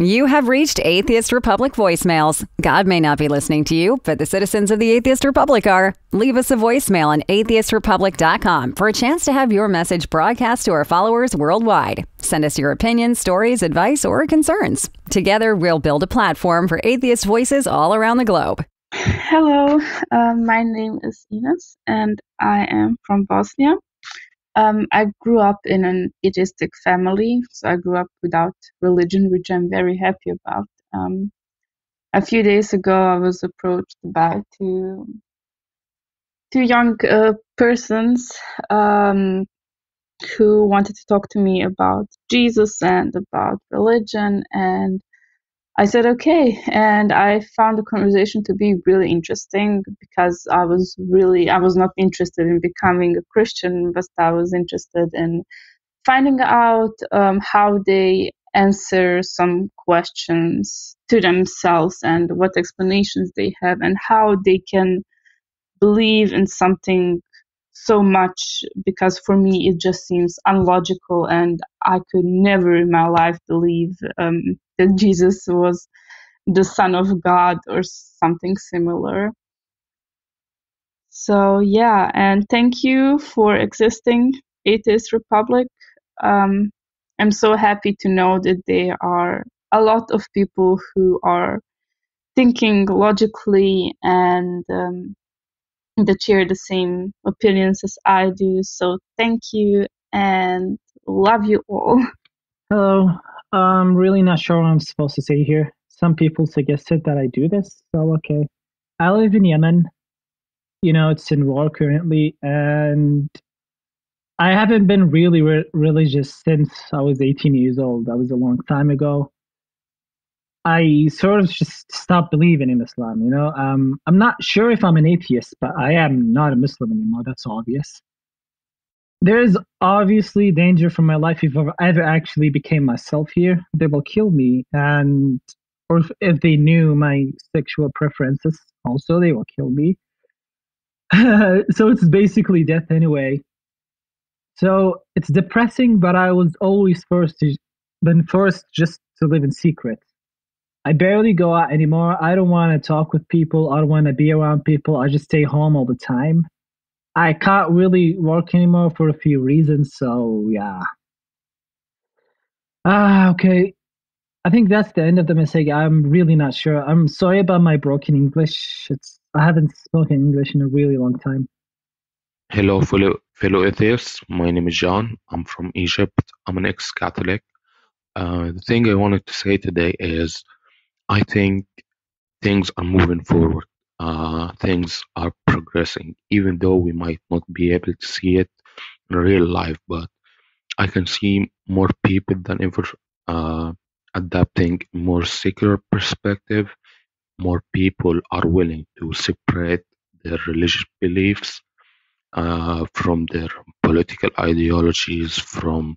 You have reached Atheist Republic voicemails. God may not be listening to you, but the citizens of the Atheist Republic are. Leave us a voicemail on atheistrepublic.com for a chance to have your message broadcast to our followers worldwide. Send us your opinions, stories, advice, or concerns. Together, we'll build a platform for atheist voices all around the globe. Hello, my name is Ines, and I am from Bosnia. I grew up in an atheistic family, so I grew up without religion, which I'm very happy about. A few days ago, I was approached by two young persons who wanted to talk to me about Jesus and about religion, and I said okay, and I found the conversation to be really interesting because I was not interested in becoming a Christian, but I was interested in finding out how they answer some questions to themselves and what explanations they have and how they can believe in something so much, because for me it just seems unlogical and I could never in my life believe that Jesus was the Son of God or something similar. So yeah, and thank you for existing, Atheist Republic. I'm so happy to know that there are a lot of people who are thinking logically and that share the same opinions as I do. So thank you and love you all. Hello. I'm really not sure what I'm supposed to say here. Some people suggested that I do this, so okay. I live in Yemen. It's in war currently, and I haven't been really religious since I was 18 years old. That was a long time ago. I sort of just stopped believing in Islam, I'm not sure if I'm an atheist, but I am not a Muslim anymore. That's obvious. There is obviously danger for my life if I ever actually became myself here. They will kill me, or if they knew my sexual preferences, also they will kill me. So it's basically death anyway. So it's depressing, but I was always forced just to live in secret. I barely go out anymore. I don't want to talk with people. I don't want to be around people. I just stay home all the time. I can't really work anymore for a few reasons, so yeah. Okay. I think that's the end of the message. I'm really not sure. I'm sorry about my broken English. I haven't spoken English in a really long time. Hello, fellow atheists. My name is John. I'm from Egypt. I'm an ex-Catholic. The thing I wanted to say today is I think things are moving forward. Things are progressing, even though we might not be able to see it in real life. But I can see more people than ever adapting a more secular perspective. More people are willing to separate their religious beliefs from their political ideologies, from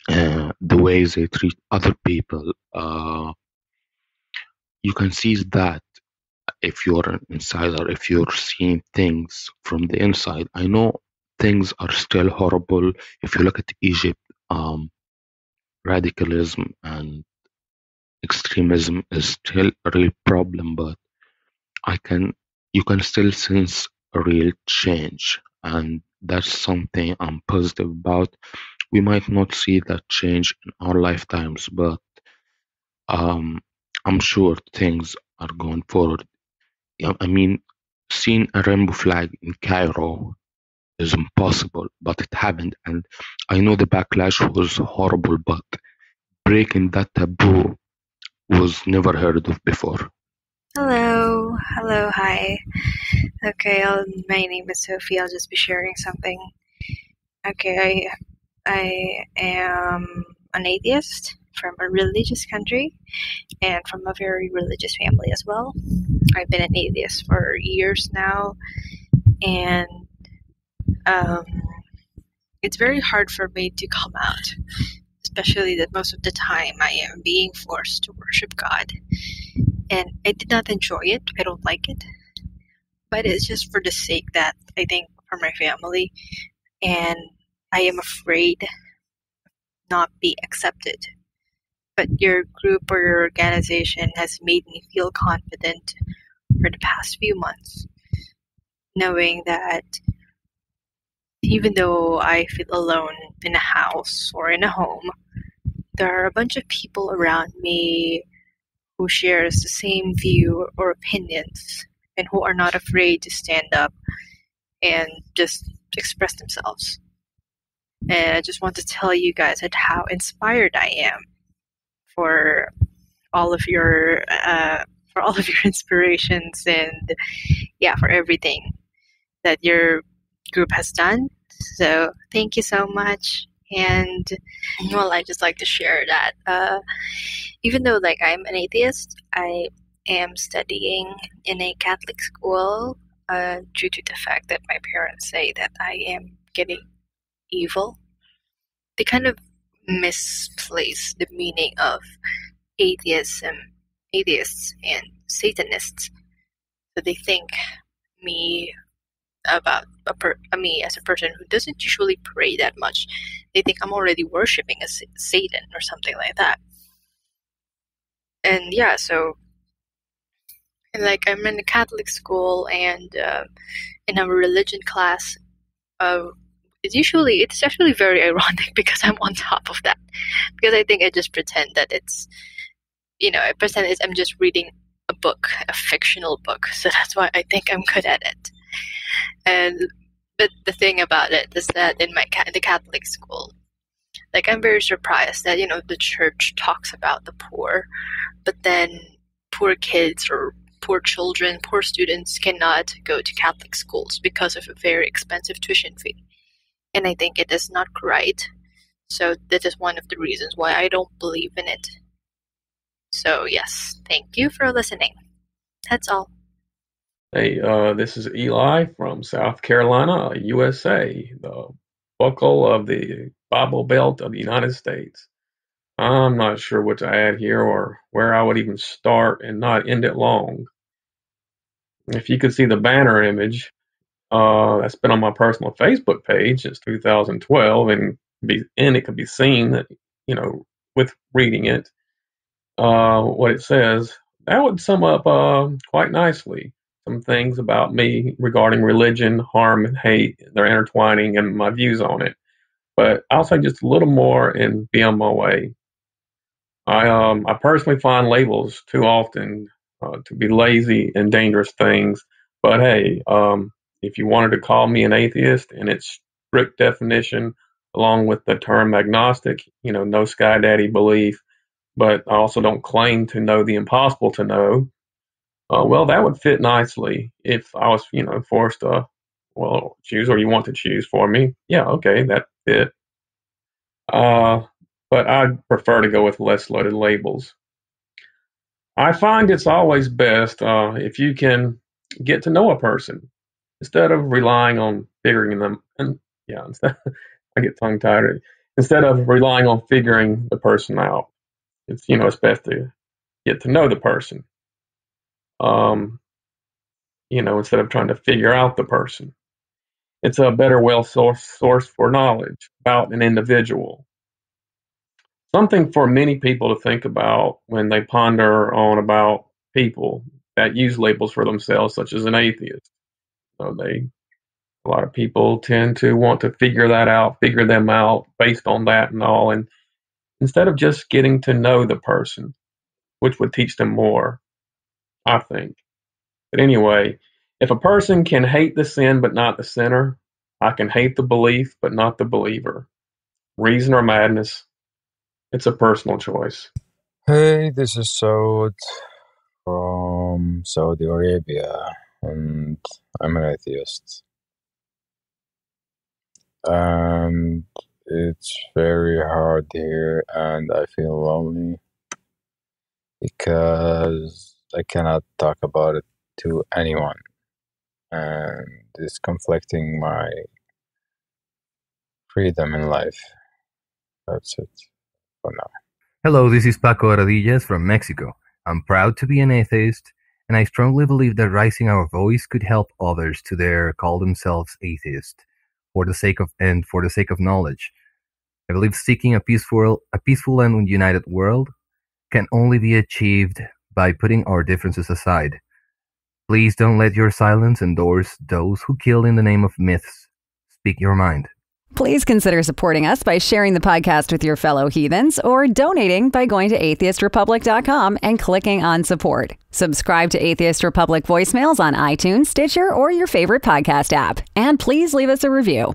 the ways they treat other people. You can see that if you're an insider, if you're seeing things from the inside. I know things are still horrible. If you look at Egypt, radicalism and extremism is still a real problem, but you can still sense a real change, and that's something I'm positive about. We might not see that change in our lifetimes, but I'm sure things are going forward. I mean, seeing a rainbow flag in Cairo is impossible, but it happened, and I know the backlash was horrible, but breaking that taboo was never heard of before. Hello, hi. Okay, my name is Sophia. I'll just be sharing something. Okay, I am an atheist from a religious country and from a very religious family as well. I've been an atheist for years now, and it's very hard for me to come out, especially that most of the time I am being forced to worship God. And I did not enjoy it. I don't like it. But it's just for the sake that I think for my family. And I am afraid not be accepted but your group or your organization has made me feel confident for the past few months, knowing that even though I feel alone in a house or in a home, there are a bunch of people around me who shares the same view or opinions and who are not afraid to stand up and just express themselves. And I just want to tell you guys that how inspired I am for all of your inspirations and for everything that your group has done. So thank you so much. And well, I just like to share that even though I'm an atheist, I am studying in a Catholic school due to the fact that my parents say that I am getting evil. They kind of misplace the meaning of atheists and Satanists. So they think me me as a person who doesn't usually pray that much. They think I'm already worshipping a Satan or something like that. And so I'm in a Catholic school, and in our religion class, it's actually very ironic because I'm on top of that, because I think I just pretend that it's I'm just reading a book, a fictional book, so that's why I think I'm good at it. But the thing about it is that in the Catholic school, I'm very surprised that the church talks about the poor, but then poor kids or poor children, poor students cannot go to Catholic schools because of a very expensive tuition fee. And I think it is not right. So that is one of the reasons why I don't believe in it. So yes, thank you for listening. That's all. Hey, this is Eli from South Carolina, USA, the buckle of the Bible Belt of the United States. I'm not sure what to add here or where I would even start and not end it long. If you could see the banner image, that's been on my personal Facebook page since 2012, and it could be seen that, with reading it, what it says, that would sum up quite nicely some things about me regarding religion, harm, and hate. They're intertwining and my views on it. But I'll say just a little more and be on my way. I personally find labels too often to be lazy and dangerous things. But hey, if you wanted to call me an atheist in its strict definition, along with the term agnostic, no sky daddy belief, but I also don't claim to know the impossible to know. Well, that would fit nicely if I was, forced to, choose, or you want to choose for me. Yeah, okay, that fit. But I'd prefer to go with less loaded labels. I find it's always best if you can get to know a person instead of relying on figuring them. And I get tongue tied. Instead of relying on figuring the person out, it's best to get to know the person. Instead of trying to figure out the person. It's a better source for knowledge about an individual. Something for many people to think about when they ponder on about people that use labels for themselves, such as an atheist. So a lot of people tend to want to figure them out based on that and all, and instead of just getting to know the person, which would teach them more, I think. But anyway, if a person can hate the sin but not the sinner, I can hate the belief but not the believer. Reason or madness, it's a personal choice. Hey, this is Saud from Saudi Arabia, and I'm an atheist. And it's very hard here, and I feel lonely because I cannot talk about it to anyone, and it's conflicting my freedom in life. That's it for now. Hello, this is Paco Aradillas from Mexico. I'm proud to be an atheist, and I strongly believe that raising our voice could help others to dare call themselves atheist, for the sake of knowledge. I believe seeking a peaceful and united world can only be achieved by putting our differences aside. Please don't let your silence endorse those who kill in the name of myths. Speak your mind. Please consider supporting us by sharing the podcast with your fellow heathens or donating by going to atheistrepublic.com and clicking on support. Subscribe to Atheist Republic voicemails on iTunes, Stitcher, or your favorite podcast app. And please leave us a review.